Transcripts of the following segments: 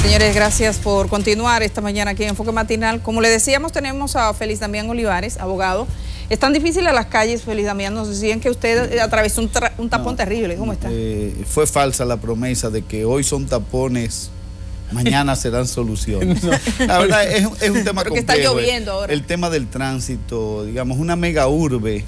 Señores, gracias por continuar esta mañana aquí en Enfoque Matinal. Como le decíamos, tenemos a Félix Damián Olivares, abogado. Es tan difícil a las calles, Félix Damián, nos decían que usted atravesó un tapón terrible. ¿Cómo está? Fue falsa la promesa de que hoy son tapones, mañana serán soluciones. No. La verdad es un tema complejo. Está lloviendo ahora. El tema del tránsito, digamos, una mega urbe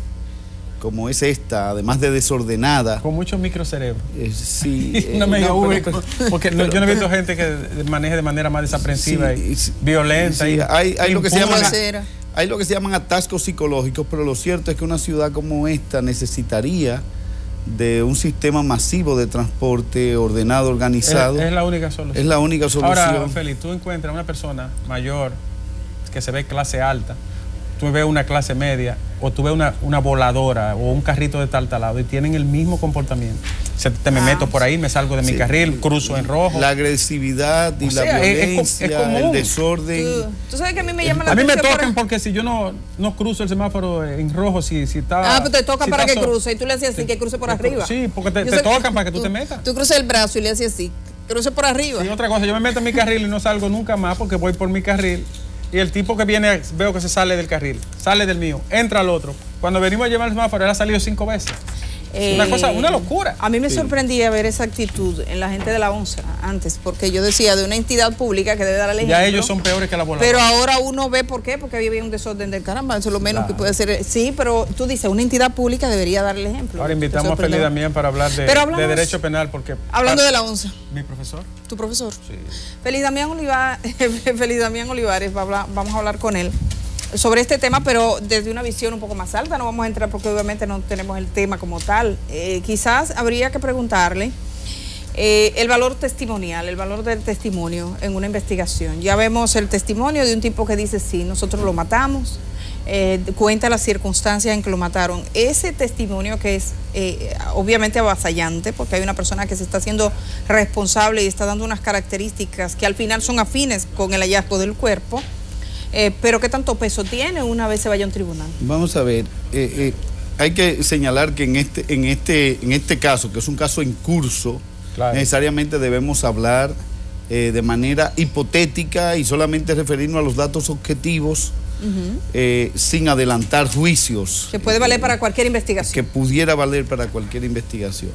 como es esta, además de desordenada. Con muchos microcerebros. Sí. Una mega urbe, porque yo no he visto gente que maneje de manera más desaprensiva y violenta. Sí, hay lo que se llama... Hay lo que se llaman atascos psicológicos, pero lo cierto es que una ciudad como esta necesitaría de un sistema masivo de transporte ordenado, organizado. Es la única solución. Es la única solución. Ahora, Félix, tú encuentras una persona mayor que se ve clase alta, tú ves una clase media, o tú ves una voladora o un carrito de tal lado y tienen el mismo comportamiento. Me meto por ahí, me salgo de mi carril, cruzo en rojo. La agresividad y la violencia, el desorden. Tú sabes que a mí me llama la atención. A mí me tocan porque si yo no cruzo el semáforo en rojo, si está... pues te toca para que cruce y tú le haces así, que cruce por arriba. Sí, porque te tocan para que tú te metas. Tú cruzas el brazo y le haces así, cruce por arriba. Y otra cosa, yo me meto en mi carril y no salgo nunca más porque voy por mi carril. Y el tipo que viene, veo que se sale del carril, sale del mío, entra al otro. Cuando venimos a llevar el semáforo, él ha salido 5 veces. Una locura. A mí me sorprendía ver esa actitud en la gente de la ONSA antes, porque yo decía de una entidad pública que debe dar el ejemplo. Ya ellos son peores que la voladora. Pero ahora uno ve por qué, porque había un desorden del caramba, eso es lo menos que puede ser. Sí, pero tú dices, una entidad pública debería dar el ejemplo. Ahora invitamos a Félix Damián para hablar de derecho penal, porque... Hablando de la ONSA. ¿Mi profesor? ¿Tu profesor? Sí. Félix Damián Olivares, vamos a hablar con él sobre este tema, pero desde una visión un poco más alta. No vamos a entrar porque obviamente no tenemos el tema como tal. Quizás habría que preguntarle el valor testimonial, el valor del testimonio en una investigación. Ya vemos el testimonio de un tipo que dice, sí, nosotros lo matamos, cuenta las circunstancias en que lo mataron. Ese testimonio que es obviamente avasallante, porque hay una persona que se está haciendo responsable y está dando unas características que al final son afines con el hallazgo del cuerpo. Pero ¿qué tanto peso tiene una vez se vaya a un tribunal? Vamos a ver, hay que señalar que en este caso, que es un caso en curso, claro, necesariamente debemos hablar de manera hipotética y solamente referirnos a los datos objetivos, sin adelantar juicios. Que puede valer para cualquier investigación. Que pudiera valer para cualquier investigación.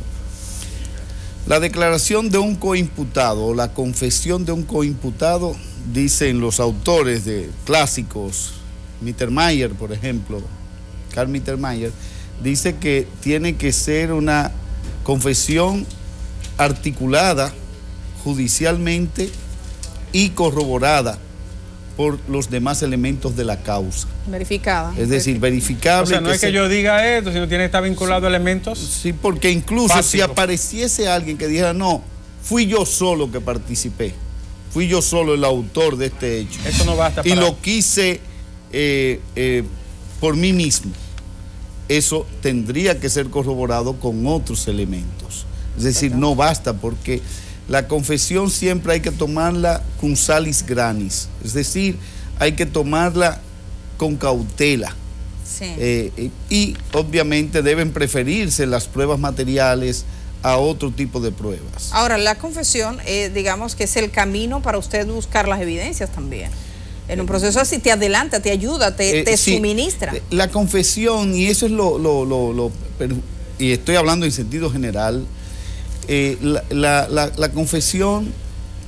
La declaración de un coimputado o la confesión de un coimputado, dicen los autores de clásicos, Mittermeier, por ejemplo, Carl Mittermeier, dice que tiene que ser una confesión articulada judicialmente y corroborada por los demás elementos de la causa. Verificada. Es decir, verificable. O sea, no es que yo diga esto, sino tiene que estar vinculado a elementos. Sí, porque incluso si apareciese alguien que dijera, no, fui yo solo que participé, fui yo solo el autor de este hecho. Eso no basta. Y lo quise por mí mismo. Eso tendría que ser corroborado con otros elementos. Es decir, no basta porque la confesión siempre hay que tomarla cum salis granis. Es decir, hay que tomarla con cautela. Sí. Y obviamente deben preferirse las pruebas materiales a otro tipo de pruebas. Ahora, la confesión, digamos que es el camino para usted buscar las evidencias también. En un proceso así te adelanta, te ayuda, te sí, suministra. La confesión, y eso es y estoy hablando en sentido general, la confesión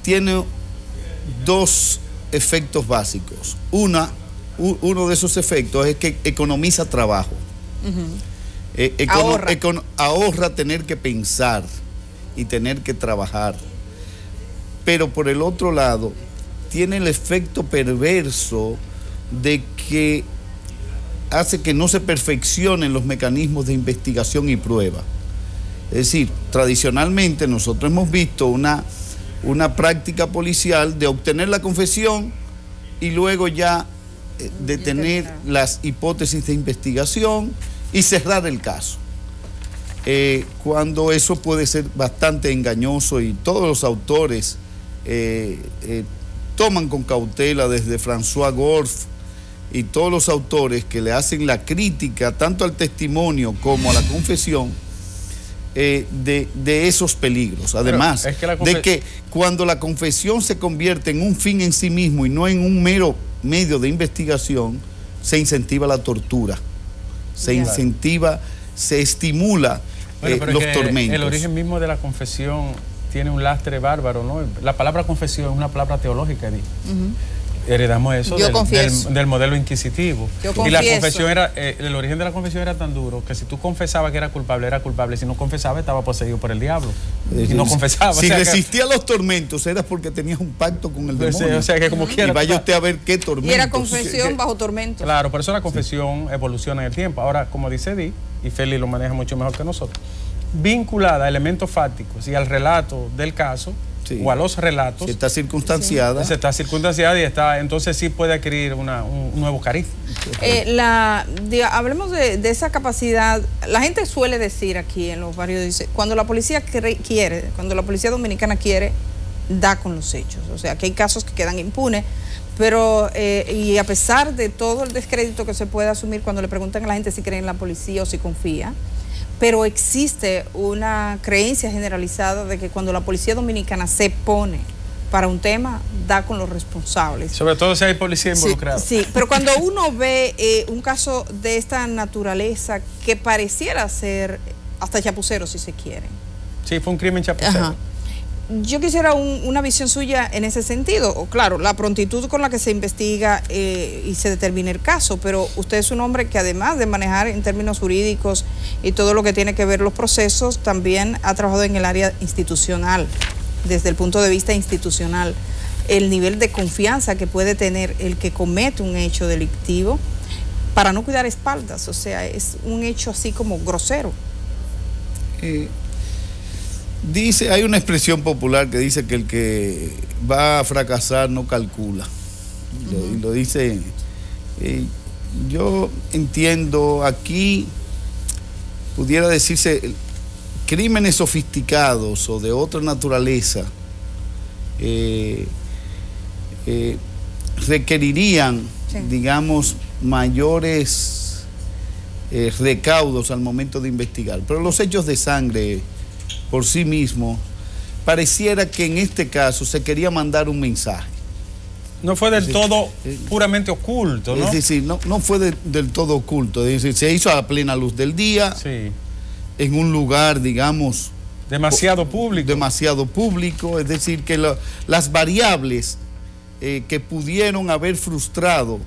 tiene dos efectos básicos. Uno de esos efectos es que economiza trabajo. Ahorra tener que pensar y tener que trabajar. Pero por el otro lado, tiene el efecto perverso de que hace que no se perfeccionen los mecanismos de investigación y prueba. Es decir, tradicionalmente nosotros hemos visto una práctica policial de obtener la confesión y luego ya detener las hipótesis de investigación y cerrar el caso. Cuando eso puede ser bastante engañoso y todos los autores toman con cautela, desde François Gorff y todos los autores que le hacen la crítica tanto al testimonio como a la confesión, de esos peligros. Además, es que de que cuando la confesión se convierte en un fin en sí mismo y no en un mero medio de investigación, se incentiva la tortura, se incentiva, se estimula los tormentos. El origen mismo de la confesión tiene un lastre bárbaro, ¿no? La palabra confesión es una palabra teológica, Edith. Heredamos eso del modelo inquisitivo. Y la confesión era, el origen de la confesión era tan duro que si tú confesabas que era culpable, si no confesaba, estaba poseído por el diablo. Y no confesaba. Si resistía a los tormentos, era porque tenías un pacto con el demonio. O sea, que como quiera. Y vaya usted a ver qué tormentos. Y era confesión bajo tormentos. Claro, por eso la confesión evoluciona en el tiempo. Ahora, como dice Edith, y Félix lo maneja mucho mejor que nosotros, vinculada a elementos fácticos y al relato del caso, o a los relatos. Si está circunstanciada. Si está circunstanciada y está, entonces sí puede adquirir un nuevo cariz. Hablemos de esa capacidad. La gente suele decir aquí en los barrios, dice, cuando la policía quiere, cuando la policía dominicana quiere, da con los hechos. O sea, que hay casos que quedan impunes, pero y a pesar de todo el descrédito que se puede asumir cuando le preguntan a la gente si cree en la policía o si confía, pero existe una creencia generalizada de que cuando la policía dominicana se pone para un tema, da con los responsables. Sobre todo si hay policía involucrada. Sí, pero cuando uno ve un caso de esta naturaleza que pareciera ser hasta chapucero, si se quiere. Sí, fue un crimen chapucero. Ajá. Yo quisiera una visión suya en ese sentido. O, claro, la prontitud con la que se investiga y se determina el caso, pero usted es un hombre que además de manejar en términos jurídicos y todo lo que tiene que ver los procesos, también ha trabajado en el área institucional, desde el punto de vista institucional. El nivel de confianza que puede tener el que comete un hecho delictivo para no cuidar espaldas, o sea, es un hecho así como grosero. Dice, hay una expresión popular que dice que el que va a fracasar no calcula. Y lo dice, yo entiendo, aquí pudiera decirse, crímenes sofisticados o de otra naturaleza requerirían, digamos, mayores recaudos al momento de investigar. Pero los hechos de sangre por sí mismo, pareciera que en este caso se quería mandar un mensaje. No fue del todo puramente oculto, ¿no? Es decir, no fue del todo oculto, es decir, se hizo a plena luz del día, en un lugar, digamos... demasiado público. Demasiado público, es decir, que las variables que pudieron haber frustrado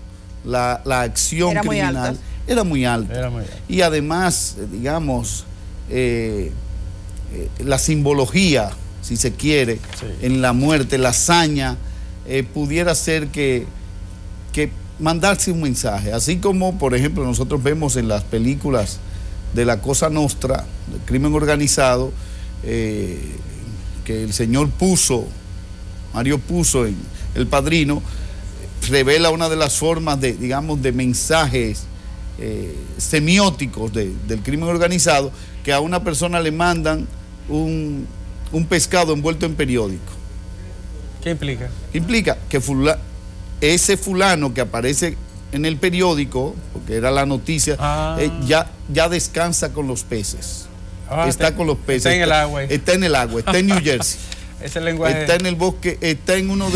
la acción criminal era muy alta. Y además, digamos... la simbología, si se quiere, en la muerte, la hazaña, pudiera ser que mandarse un mensaje. Así como, por ejemplo, nosotros vemos en las películas de la Cosa Nostra, del crimen organizado, que el señor Mario Puzo en El Padrino, revela una de las formas de, digamos, de mensajes semióticos del crimen organizado, que a una persona le mandan un pescado envuelto en periódico. ¿Qué implica? Implica que ese fulano que aparece en el periódico, porque era la noticia, ya descansa con los peces. Está con los peces. Está en el agua. Está en el agua, está en New Jersey. Ese lenguaje. Está en el bosque, está en uno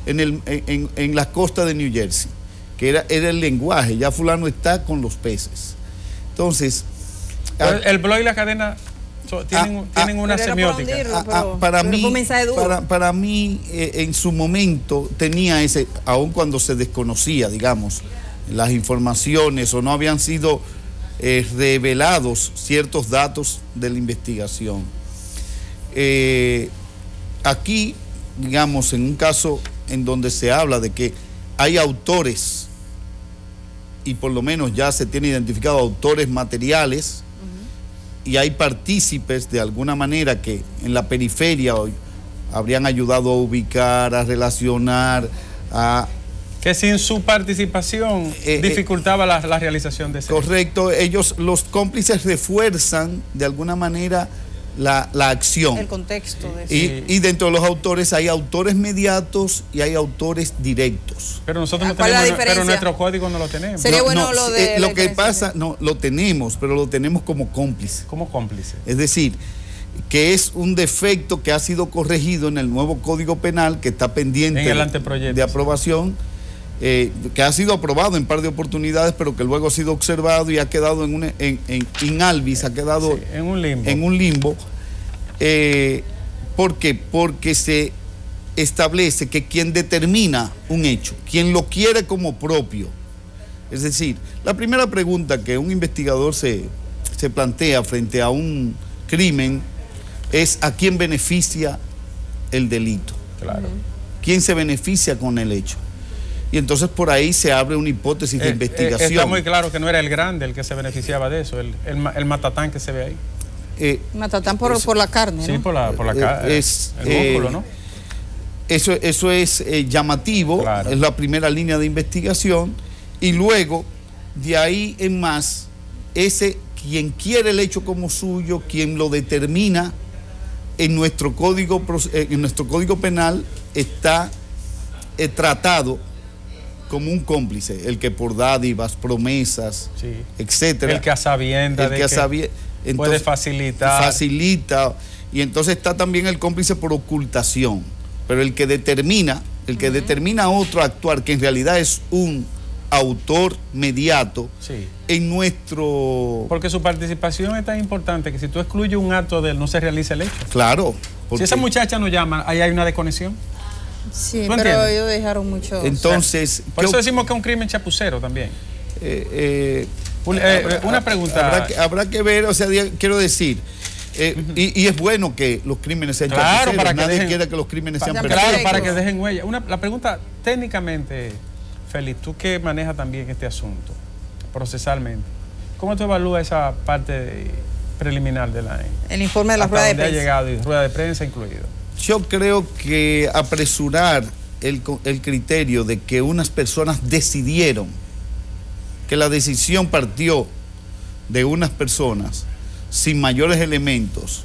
en la costa de New Jersey, que era el lenguaje, ya fulano está con los peces. Entonces... el blog y la cadena tienen una semiótica. Para mí, en su momento tenía ese, aun cuando se desconocía, digamos, las informaciones o no habían sido revelados ciertos datos de la investigación. Aquí, digamos, en un caso en donde se habla de que hay autores, y por lo menos ya se tiene identificado autores materiales, y hay partícipes de alguna manera que en la periferia hoy habrían ayudado a ubicar, a relacionar, que sin su participación dificultaba la realización de ese. Correcto, los cómplices refuerzan de alguna manera la acción. El contexto de eso. Y dentro de los autores hay autores mediatos y hay autores directos. Pero nosotros no ¿Cuál es la tenemos, diferencia? pero nuestro código no lo tenemos. Sería bueno lo de la lo que diferencia. pasa, no, lo tenemos, pero lo tenemos como cómplice. Como cómplice. Es decir, que es un defecto que ha sido corregido en el nuevo Código Penal, que está pendiente En el anteproyecto, de aprobación, que ha sido aprobado en un par de oportunidades, pero que luego ha sido observado y ha quedado en Alvis, ha quedado Sí, en un limbo. en un limbo. ¿Por qué? Porque se establece que quien determina un hecho, quien lo quiere como propio, es decir, la primera pregunta que un investigador se plantea frente a un crimen es ¿a quién beneficia el delito? Claro. ¿Quién se beneficia con el hecho? Y entonces por ahí se abre una hipótesis de investigación. Está muy claro que no era el grande el que se beneficiaba de eso, el matatán que se ve ahí. Matatán por la carne, ¿no? Sí, por la carne. El músculo, ¿no? Eso es llamativo, Claro. Es la primera línea de investigación, y luego, de ahí en más, quien quiere el hecho como suyo, quien lo determina, en nuestro código penal está tratado como un cómplice, el que por dádivas, promesas, Sí. etcétera. El que a sabiendas de que puede facilitar. Facilita, y entonces está también el cómplice por ocultación, pero el que determina a otro a actuar, que en realidad es un autor mediato, Sí. en nuestro... Porque su participación es tan importante que si tú excluyes un acto de él, no se realiza el hecho. Claro. Si porque- esa muchacha nos llama, ahí hay una desconexión. Sí, ¿Tú pero entiendes? ellos dejaron mucho. Entonces... Por ¿qué eso decimos que es un crimen chapucero también. Una pregunta. Habrá que ver, o sea, quiero decir, y es bueno que los crímenes sean Claro, chapuceros, para que nadie dejen- quiere que los crímenes sean Claro, perfectos. Claro, para que dejen huella. La pregunta técnicamente, Félix, tú que manejas también este asunto procesalmente, ¿cómo tú evalúas esa parte preliminar de El informe de la hasta rueda de dónde ha prensa. llegado, y rueda de prensa incluido? Yo creo que apresurar el criterio de que unas personas decidieron, que la decisión partió de unas personas sin mayores elementos,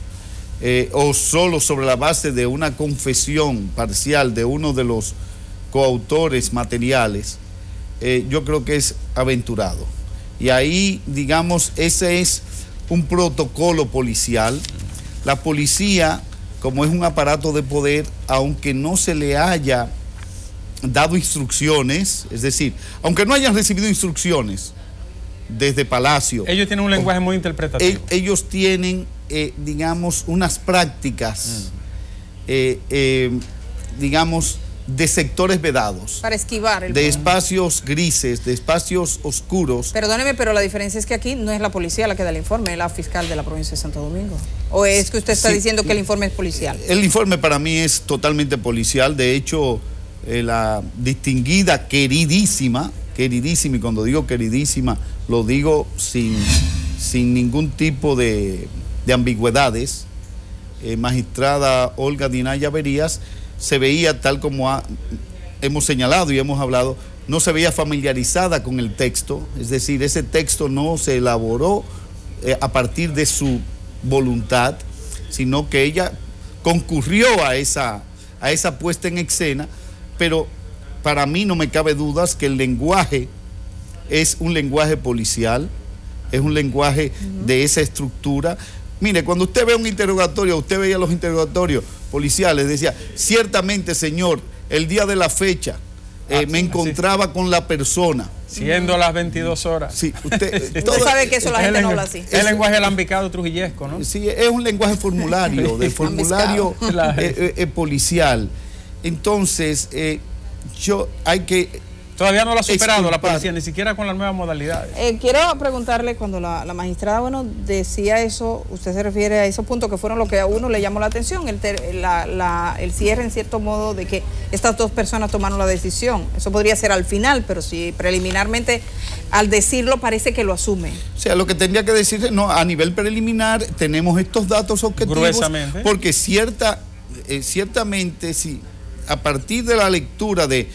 o solo sobre la base de una confesión parcial de uno de los coautores materiales, yo creo que es aventurado. Y ahí, digamos, ese es un protocolo policial. La policía, como es un aparato de poder, aunque no se le haya dado instrucciones, es decir, aunque no hayan recibido instrucciones desde Palacio, Ellos tienen un lenguaje muy interpretativo. ellos tienen, digamos, unas prácticas, digamos, de sectores vedados, Para esquivar el de problema. espacios grises, de espacios oscuros. Perdóneme, pero la diferencia es que aquí no es la policía la que da el informe, es la fiscal de la provincia de Santo Domingo. ¿O es que usted está Sí. diciendo que el informe es policial? El informe para mí es totalmente policial. De hecho, la distinguida, queridísima, y cuando digo queridísima, lo digo sin ningún tipo de ambigüedades, magistrada Olga Dinaya Verías, se veía tal como hemos señalado y hemos hablado, no se veía familiarizada con el texto, es decir, ese texto no se elaboró a partir de su voluntad, sino que ella concurrió a esa puesta en escena, pero para mí no me cabe dudas que el lenguaje es un lenguaje policial, es un lenguaje de esa estructura. Mire, cuando usted ve un interrogatorio, usted veía los interrogatorios policiales, decía, ciertamente, señor, el día de la fecha me encontraba con la persona. Siendo las 22 horas. Sí, Usted sabe que eso la gente no habla así. El lenguaje alambicado trujillesco, ¿no? Sí, es un lenguaje formulario, de formulario policial. Entonces, hay que... Todavía no lo ha superado la exculpar. policía, ni siquiera con las nuevas modalidades. Quiero preguntarle, cuando la magistrada, decía eso, usted se refiere a esos puntos que fueron lo que a uno le llamó la atención, el cierre en cierto modo de que estas dos personas tomaron la decisión. Eso podría ser al final, pero si preliminarmente al decirlo parece que lo asume. O sea, lo que tendría que decirse, no, a nivel preliminar tenemos estos datos objetivos. Gruesamente. Porque ciertamente, sí, a partir de la lectura de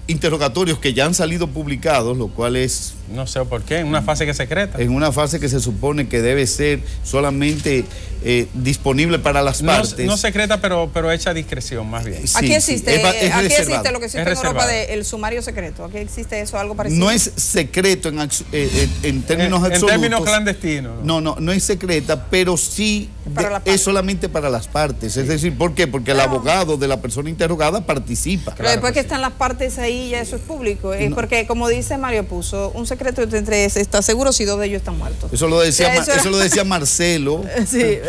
interrogatorios que ya han salido publicados, lo cual es No sé por qué, en una fase que es secreta. En una fase que se supone que debe ser solamente disponible para las partes. No secreta, pero hecha a discreción, más bien. Sí, aquí existe, es aquí reservado. existe lo que existe en Europa del sumario secreto. Aquí existe eso, algo parecido. No es secreto en términos absolutos. En términos clandestinos. No es secreta, pero sí es solamente para las partes. Es decir, ¿por qué? Porque el abogado de la persona interrogada participa. Pero después que están las partes ahí, ya eso es público. Porque, como dice Mario Puzo, un secreto entre tres está seguro si dos de ellos están muertos. Eso lo decía, eso lo decía Marcelo. Sí.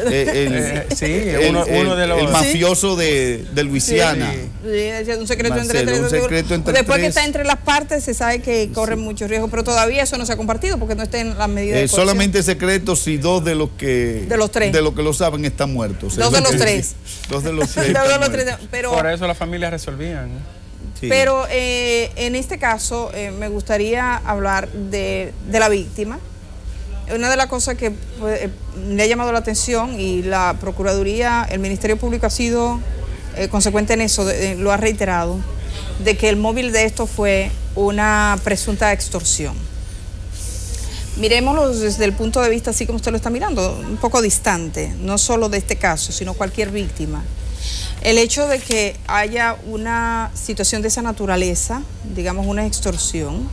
Uno de los... El mafioso de Luisiana. Sí, un secreto Marcelo, entre tres. Un secreto entre después tres. que está entre las partes, se sabe que corren mucho riesgo, pero todavía eso no se ha compartido porque no está en las medidas de coerción. Solamente secreto si dos de los que... De los tres. De los que lo saben están muertos. Dos de los tres. Dos de los tres. Dos de los tres. Pero, por eso las familias resolvían. Sí. Pero en este caso me gustaría hablar de la víctima. Una de las cosas que le ha llamado la atención, y la Procuraduría, el Ministerio Público ha sido consecuente en eso, lo ha reiterado, de que el móvil de esto fue una presunta extorsión. Mirémoslo desde el punto de vista así como usted lo está mirando, un poco distante, no solo de este caso, sino cualquier víctima. El hecho de que haya una situación de esa naturaleza, digamos una extorsión,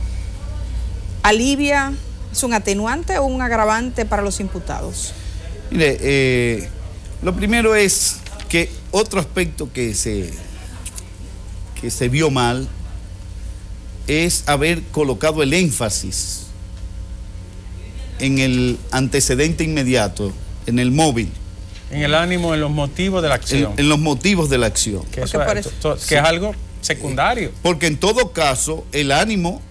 alivia... ¿Es un atenuante o un agravante para los imputados? Mire, lo primero es que otro aspecto que se vio mal es haber colocado el énfasis en el antecedente inmediato, en el móvil. En el ánimo, en los motivos de la acción. En los motivos de la acción. Que es algo secundario. Porque en todo caso, el ánimo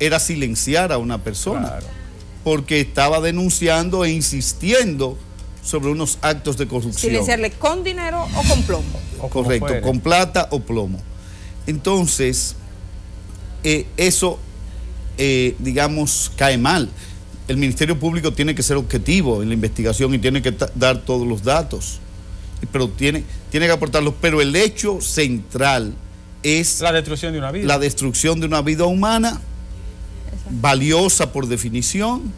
era silenciar a una persona. Claro. Porque estaba denunciando e insistiendo sobre unos actos de corrupción. Silenciarle con dinero o con plomo. Correcto, con plata o plomo. Entonces, eso, digamos, cae mal. El Ministerio Público tiene que ser objetivo en la investigación y tiene que dar todos los datos. Pero tiene que aportarlos. Pero el hecho central es... La destrucción de una vida. La destrucción de una vida humana, valiosa por definición,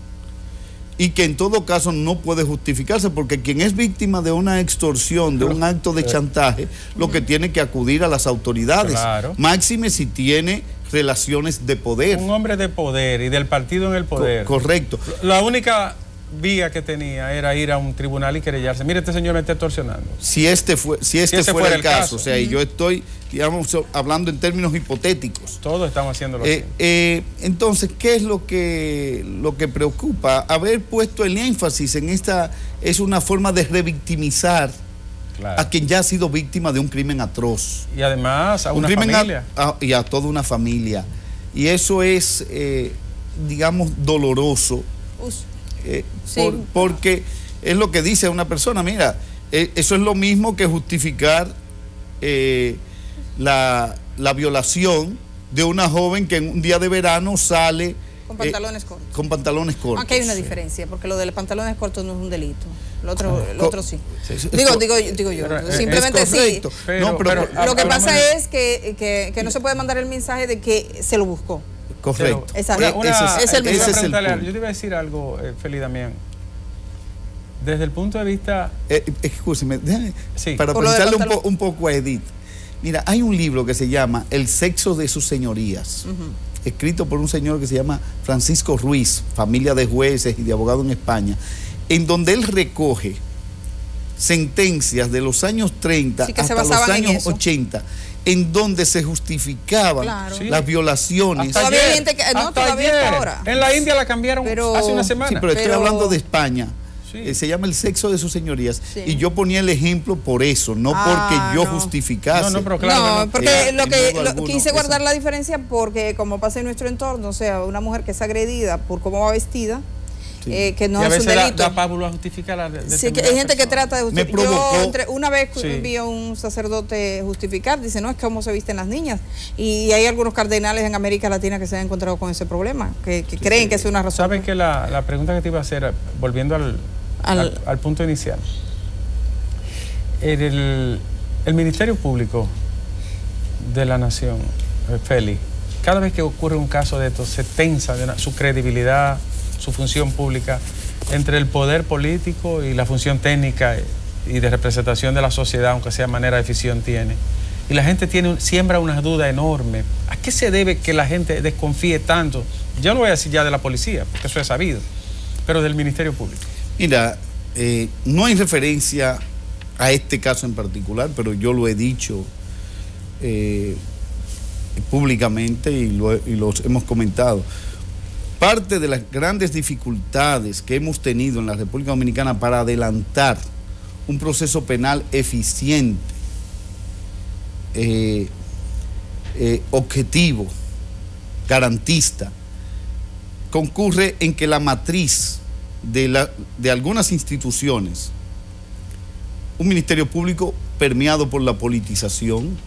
y que en todo caso no puede justificarse, porque quien es víctima de una extorsión, de un acto de chantaje, lo que tiene que acudir a las autoridades, claro. Máxime si tiene relaciones de poder. Un hombre de poder y del partido en el poder. Correcto. La única vía que tenía era ir a un tribunal y querellarse. Mire, este señor me está extorsionando. Si este fuera el caso. O sea, y yo estoy, digamos, hablando en términos hipotéticos. Todos estamos haciéndolo así. Entonces, ¿qué es lo que preocupa? Haber puesto el énfasis en esta, es una forma de revictimizar, claro, a quien ya ha sido víctima de un crimen atroz. Y además a una familia. Y a toda una familia. Y eso es, digamos, doloroso. Sí. Porque es lo que dice una persona, mira, eso es lo mismo que justificar la violación de una joven que en un día de verano sale con pantalones cortos. Con pantalones cortos. Aquí hay una diferencia, porque lo de los pantalones cortos no es un delito. Lo otro sí. Digo yo. Simplemente sí. Pero lo que pasa es que no se puede mandar el mensaje de que se lo buscó. Correcto. Exacto. Ese es el punto. Yo te iba a decir algo, Feli Damián. Desde el punto de vista... Escúcheme, déjame, sí, para preguntarle un poco a Edith. Mira, hay un libro que se llama El sexo de sus señorías, escrito por un señor que se llama Francisco Ruiz, familia de jueces y de abogados en España, en donde él recoge sentencias de los años 30 hasta los años 80, en donde se justificaban las violaciones. Todavía hay gente que todavía hasta ahora. En la India la cambiaron hace una semana. Sí, pero estoy hablando de España. Sí. Se llama El sexo de sus señorías. Sí. Y yo ponía el ejemplo por eso, no porque yo justificase. Pero claro, porque quise guardar la diferencia porque como pasa en nuestro entorno, o sea, una mujer que es agredida por cómo va vestida, que no es un delito. Da pábulo a justificar sí, que hay gente que trata de justificar. Yo una vez vi a un sacerdote justificar, dice, no, es cómo se visten las niñas. Y hay algunos cardenales en América Latina que se han encontrado con ese problema, que creen que es una razón. ¿Sabes que la pregunta que te iba a hacer, volviendo al punto inicial, el Ministerio Público de la Nación, Feli, cada vez que ocurre un caso de esto, se tensa su credibilidad, su función pública, entre el poder político y la función técnica y de representación de la sociedad, aunque sea de manera de ficción tiene. Y la gente siembra una duda enorme. ¿A qué se debe que la gente desconfíe tanto? Yo no voy a decir ya de la policía, porque eso es sabido, pero del Ministerio Público. Mira, no hay referencia a este caso en particular, pero yo lo he dicho públicamente y los hemos comentado. Parte de las grandes dificultades que hemos tenido en la República Dominicana para adelantar un proceso penal eficiente, objetivo, garantista, concurre en que la matriz de algunas instituciones, un Ministerio Público permeado por la politización,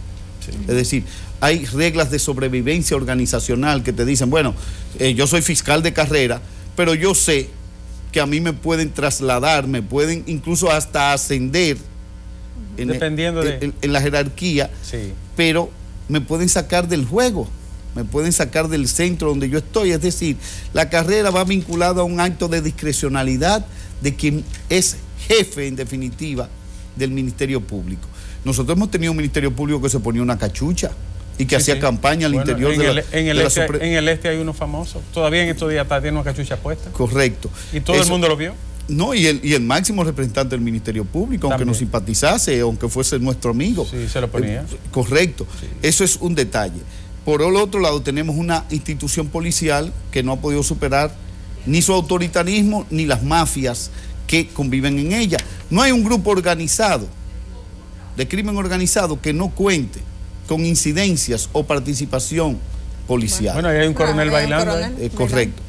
sí. Es decir, hay reglas de sobrevivencia organizacional que te dicen, bueno, yo soy fiscal de carrera, pero yo sé que a mí me pueden trasladar, me pueden incluso hasta ascender en la jerarquía, sí. Pero me pueden sacar del juego, me pueden sacar del centro donde yo estoy. Es decir, la carrera va vinculada a un acto de discrecionalidad de quien es jefe, en definitiva, del Ministerio Público. Nosotros hemos tenido un Ministerio Público que se ponía una cachucha y que hacía campaña al interior en el este hay uno famoso. Todavía en estos días tiene una cachucha puesta. Correcto. ¿Y todo el mundo lo vio? No, y el máximo representante del Ministerio Público, aunque nos simpatizase, aunque fuese nuestro amigo. Sí, se lo ponía. Correcto. Sí. Eso es un detalle. Por el otro lado, tenemos una institución policial que no ha podido superar ni su autoritarismo ni las mafias que conviven en ella. No hay un grupo organizado, de crimen organizado, que no cuente con incidencias o participación policial. Bueno, ahí hay un coronel bailando. Correcto.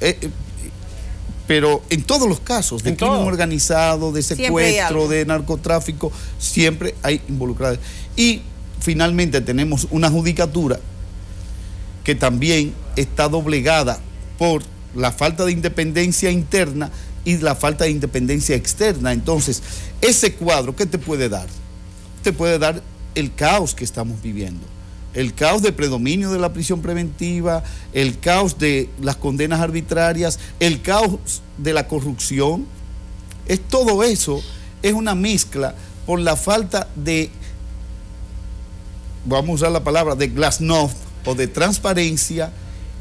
Pero en todos los casos de crimen organizado, de secuestro, de narcotráfico, siempre hay involucrados. Y finalmente tenemos una judicatura que también está doblegada por la falta de independencia interna y la falta de independencia externa. Entonces, ese cuadro, ¿qué te puede dar? Te puede dar el caos que estamos viviendo. El caos de predominio de la prisión preventiva, el caos de las condenas arbitrarias, el caos de la corrupción. Todo eso es una mezcla por la falta de, vamos a usar la palabra, de glasnost o de transparencia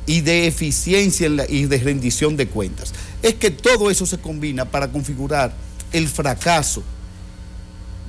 y de eficiencia y de rendición de cuentas. Es que todo eso se combina para configurar el fracaso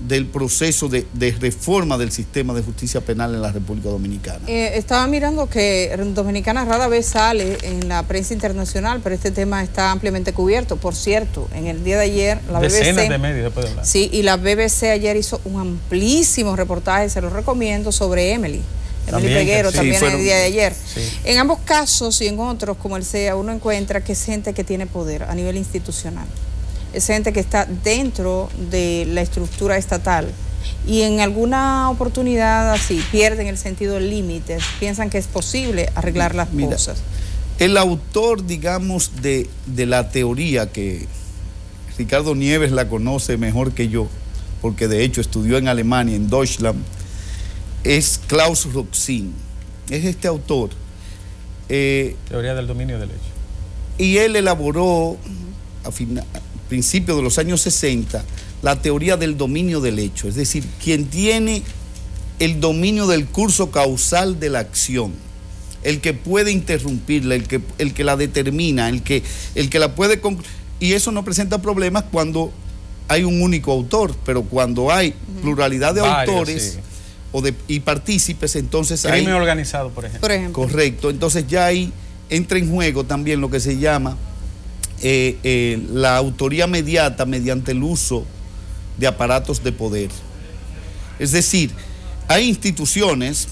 del proceso de reforma del sistema de justicia penal en la República Dominicana. Estaba mirando que Dominicana rara vez sale en la prensa internacional, pero este tema está ampliamente cubierto. Por cierto, en el día de ayer la decenas de medios puede hablar. Sí, y la BBC ayer hizo un amplísimo reportaje, se lo recomiendo, sobre Emily Peguero, sí, también el día de ayer. Sí. En ambos casos y en otros, como el SEA, uno encuentra que es gente que tiene poder a nivel institucional. Es gente que está dentro de la estructura estatal y en alguna oportunidad así pierden el sentido de límites, piensan que es posible arreglar las cosas. El autor, digamos, de la teoría, que Ricardo Nieves la conoce mejor que yo, porque de hecho estudió en Alemania, en Deutschland, es Klaus Roxin. Es este autor. Teoría del dominio del hecho. Y él elaboró a principios de los años 60, la teoría del dominio del hecho, es decir, quien tiene el dominio del curso causal de la acción, el que puede interrumpirla, el que la determina, el que la puede concluir. Y eso no presenta problemas cuando hay un único autor, pero cuando hay pluralidad de autores y partícipes, entonces hay... Crimen organizado, por ejemplo. Correcto, entonces ya ahí entra en juego también lo que se llama la autoría mediata mediante el uso de aparatos de poder. Es decir, hay instituciones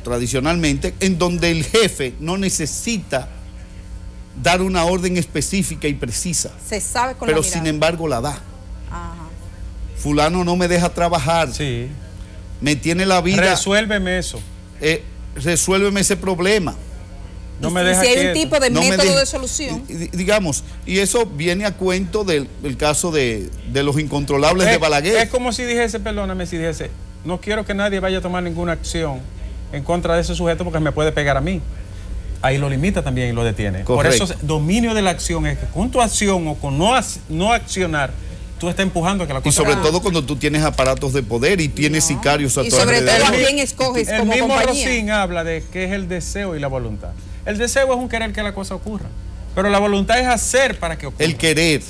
tradicionalmente en donde el jefe no necesita dar una orden específica y precisa, se sabe con pero la mirada. Sin embargo la da. Ajá. Fulano no me deja trabajar, sí, me tiene la vida, resuélveme eso, resuélveme ese problema. No me deja si hay quieto. un tipo de método de solución. Digamos, y eso viene a cuento del caso de los incontrolables de Balaguer. Es como si dijese, perdóname, si dijese, no quiero que nadie vaya a tomar ninguna acción en contra de ese sujeto porque me puede pegar a mí. ahí lo limita también y lo detiene. Correcto. Por eso dominio de la acción es que con tu acción o con no accionar, tú estás empujando a que la cosa... Y sobre todo cuando tú tienes aparatos de poder y tienes sicarios a Y tu sobre todo alrededor. a quién escoges El como mismo compañía. Rosín habla de qué es el deseo y la voluntad. El deseo es un querer que la cosa ocurra, pero la voluntad es hacer para que ocurra. El querer.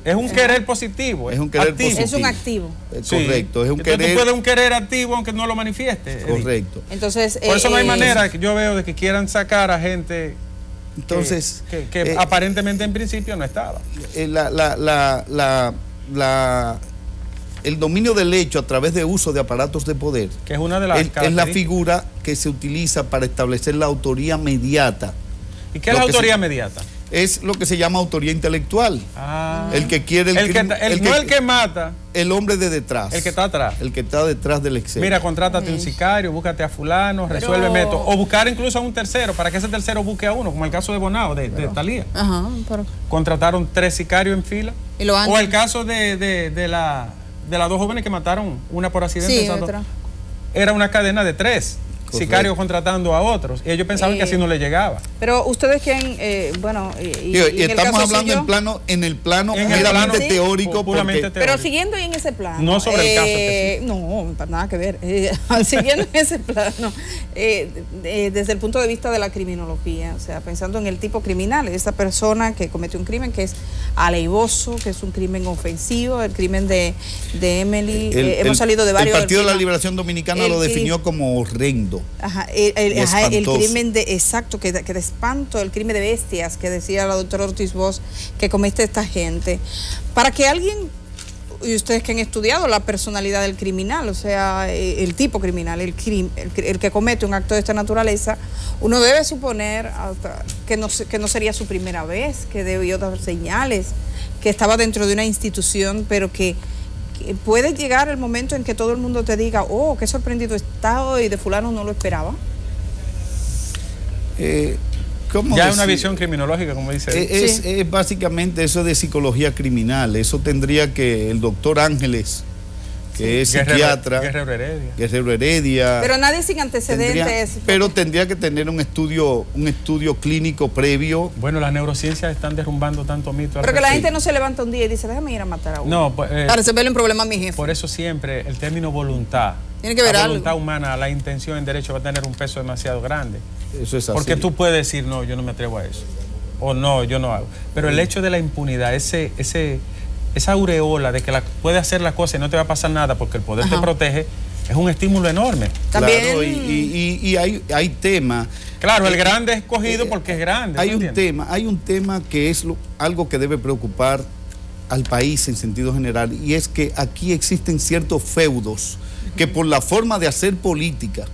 Es un querer positivo. Es un querer activo. positivo. Es un activo. Sí. Correcto, es un Entonces, querer. tú puedes un querer activo aunque no lo manifieste. Correcto. Entonces, Por eso no hay manera que yo veo de que quieran sacar a gente Entonces, que aparentemente en principio no estaba. El dominio del hecho a través de uso de aparatos de poder Que es una de las es la características. figura que se utiliza para establecer la autoría mediata. ¿Y qué es Lo la que autoría se- mediata? Es lo que se llama autoría intelectual. El que quiere no crimen, el que mata, el hombre de detrás. el que está atrás. El que está detrás del exceso. Mira, contrátate un sicario, búscate a fulano, resuélveme esto. O buscar incluso a un tercero, para que ese tercero busque a uno, como el caso de Bonao, de Talía. Ajá, pero... Contrataron 3 sicarios en fila. Y lo han- O el caso de las 2 jóvenes que mataron, una por accidente. Sí, esas otra. Era una cadena de 3 Correcto. sicarios contratando a otros. Y ellos pensaban que así no les llegaba. Pero ustedes quieren, bueno, Y en el estamos caso hablando suyo, en el plano En el meramente plano teórico. puramente porque- teórico. pero siguiendo en ese plano. No sobre el caso específico. No, para nada que ver. Siguiendo en ese plano, desde el punto de vista de la criminología, o sea, pensando en el tipo criminal, esa persona que cometió un crimen que es aleivoso, que es un crimen ofensivo, el crimen de Emily, hemos salido de varios. El Partido de la del- Liberación Dominicana el lo cri- definió como horrendo. Ajá, Y el espantoso. crimen de, exacto, que de espanto, el crimen de bestias que decía la doctora Ortiz Bosch que comete esta gente. Para que alguien, y ustedes que han estudiado la personalidad del criminal, o sea, el tipo criminal, el que comete un acto de esta naturaleza, uno debe suponer que no sería su primera vez, que debió dar señales, que estaba dentro de una institución, pero que puede llegar el momento en que todo el mundo te diga, oh, qué sorprendido está y de fulano no lo esperaba. ¿Cómo Ya es decir? una visión criminológica, como dice él. Es básicamente eso de psicología criminal. Eso tendría que el doctor Ángeles, que es psiquiatra, Guerrero Heredia. Pero nadie sin antecedentes. Tendría que tener un estudio clínico previo. Bueno, las neurociencias están derrumbando tanto mito. Pero que la gente no se levanta un día y dice, déjame ir a matar a uno. No, pues, para resolverle un problema a mi jefe. por eso siempre el término voluntad. Tiene que ver la algo. voluntad humana, la intención en derecho va a tener un peso demasiado grande. Eso es así. Porque tú puedes decir, no, yo no me atrevo a eso. O no, yo no hago. Pero el hecho de la impunidad, esa aureola de que puede hacer las cosas y no te va a pasar nada porque el poder te protege, es un estímulo enorme. También. Claro, y hay temas. Claro, el grande es escogido porque es grande. Hay ¿tú un entiendes? tema que es algo que debe preocupar al país en sentido general, y es que aquí existen ciertos feudos que por la forma de hacer política,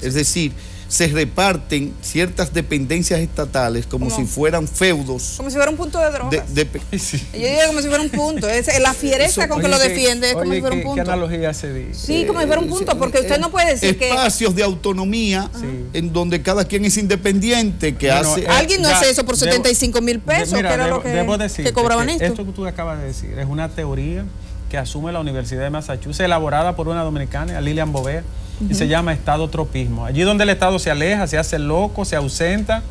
es decir, se reparten ciertas dependencias estatales como ¿Cómo? si fueran feudos. Como si fuera un punto de drogas. Sí. Yo diría como si fuera un punto. Es la fiereza con que lo defiende es como si fuera un ¿Qué punto. analogía se dice? Sí, como si fuera un punto, porque usted no puede decir que espacios de autonomía en donde cada quien es independiente, que Bueno, hace... alguien no ya, hace eso por debo- 75,000 pesos, Mira, que era debo lo que decirte cobraban que esto. esto que tú acabas de decir es una teoría que asume la Universidad de Massachusetts, elaborada por una dominicana, Lilian Bovea, y se llama estadotropismo. Allí donde el Estado se aleja, se hace loco, se ausenta,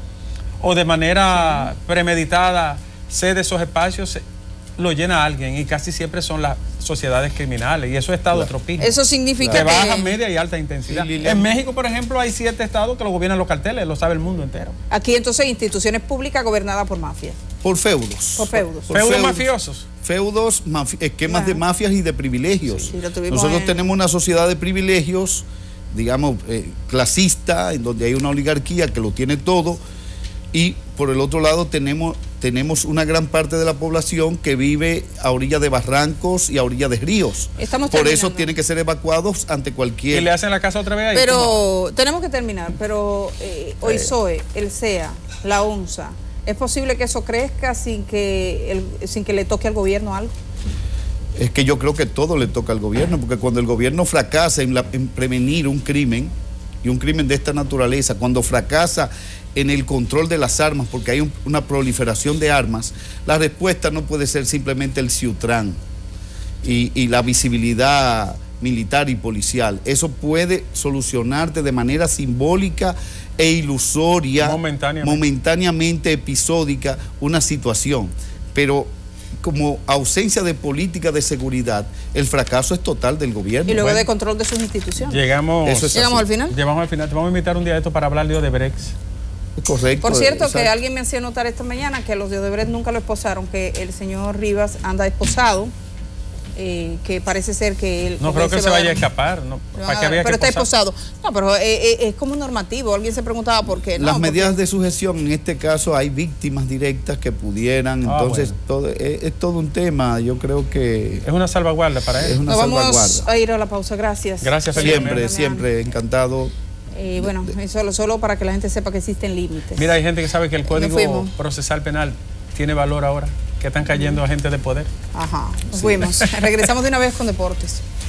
o de manera premeditada cede esos espacios, lo llena alguien, y casi siempre son las sociedades criminales, y eso es estadotropismo. Eso significa De que baja, media y alta intensidad. Sí, Lilian. En México, por ejemplo, hay 7 estados que lo gobiernan los carteles, lo sabe el mundo entero. aquí entonces instituciones públicas gobernadas por mafias, por feudos. por feudos. Por Feudos feudos. mafiosos. Feudos, esquemas de mafias y de privilegios. Sí, lo tuvimos Nosotros en- tenemos una sociedad de privilegios, digamos, clasista, en donde hay una oligarquía que lo tiene todo, y por el otro lado tenemos una gran parte de la población que vive a orilla de barrancos y a orilla de ríos. Estamos por eso terminando. tienen que ser evacuados ante Y cualquier... le hacen la casa otra vez ahí. Pero tenemos que terminar, pero OISOE, el CEA, la ONSA, ¿es posible que eso crezca sin que le toque al gobierno algo? Es que yo creo que todo le toca al gobierno, porque cuando el gobierno fracasa en prevenir un crimen, y un crimen de esta naturaleza, cuando fracasa en el control de las armas, porque hay una proliferación de armas, la respuesta no puede ser simplemente el ciutrán y la visibilidad militar y policial. Eso puede solucionarte de manera simbólica e ilusoria, momentáneamente episódica, una situación. Pero como ausencia de política de seguridad, el fracaso es total del gobierno. Y luego de control de sus instituciones. Llegamos al final. Llegamos al final. Te vamos a invitar un día de esto para hablar de Odebrecht. Correcto. Por cierto, que alguien me hacía notar esta mañana que los de Odebrecht nunca lo esposaron, que el señor Rivas anda esposado, que parece ser que él... No creo que se vaya a escapar, no, pero está esposado. No, pero es como normativo. Alguien se preguntaba por qué. Las medidas de sujeción, en este caso hay víctimas directas que pudieran, entonces bueno. Es todo un tema, yo creo que... Es una salvaguarda para él. Es una salvaguarda. Vamos a ir a la pausa, gracias. Gracias, siempre, encantado. Bueno, solo para que la gente sepa que existen límites. Mira, hay gente que sabe que el Código Procesal Penal tiene valor ahora, que están cayendo agentes de poder. Ajá, nos fuimos. Regresamos de una vez con deportes.